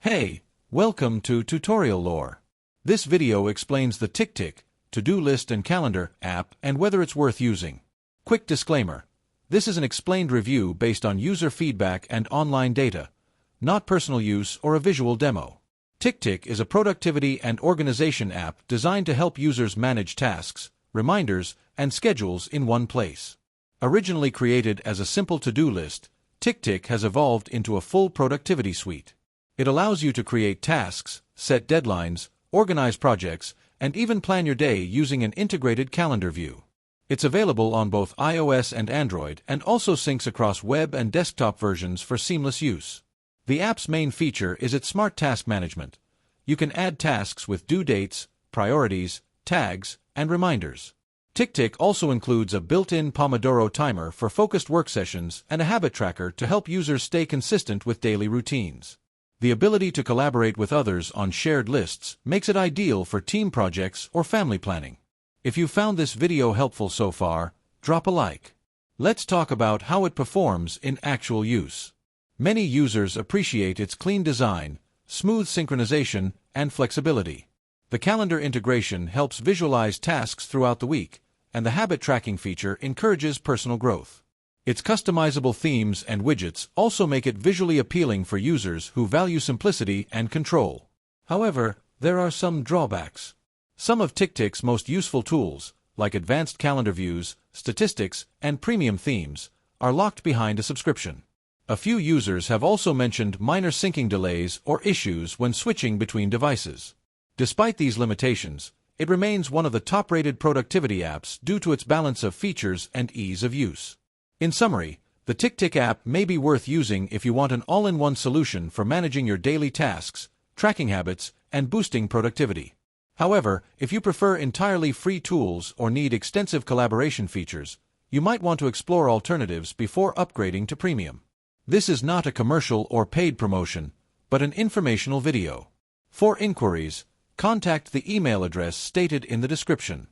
Hey, welcome to Tutorial Lore. This video explains the Ticktick, to-do list and calendar app and whether it's worth using. Quick disclaimer. This is an explained review based on user feedback and online data, not personal use or a visual demo. Ticktick is a productivity and organization app designed to help users manage tasks, reminders, and schedules in one place. Originally created as a simple to-do list, Ticktick has evolved into a full productivity suite. It allows you to create tasks, set deadlines, organize projects, and even plan your day using an integrated calendar view. It's available on both iOS and Android and also syncs across web and desktop versions for seamless use. The app's main feature is its smart task management. You can add tasks with due dates, priorities, tags, and reminders. Ticktick also includes a built-in Pomodoro timer for focused work sessions and a habit tracker to help users stay consistent with daily routines. The ability to collaborate with others on shared lists makes it ideal for team projects or family planning. If you found this video helpful so far, drop a like. Let's talk about how it performs in actual use. Many users appreciate its clean design, smooth synchronization, and flexibility. The calendar integration helps visualize tasks throughout the week, and the habit tracking feature encourages personal growth. Its customizable themes and widgets also make it visually appealing for users who value simplicity and control. However, there are some drawbacks. Some of Ticktick's most useful tools, like advanced calendar views, statistics, and premium themes, are locked behind a subscription. A few users have also mentioned minor syncing delays or issues when switching between devices. Despite these limitations, it remains one of the top-rated productivity apps due to its balance of features and ease of use. In summary, the Ticktick app may be worth using if you want an all-in-one solution for managing your daily tasks, tracking habits, and boosting productivity. However, if you prefer entirely free tools or need extensive collaboration features, you might want to explore alternatives before upgrading to premium. This is not a commercial or paid promotion, but an informational video. For inquiries, contact the email address stated in the description.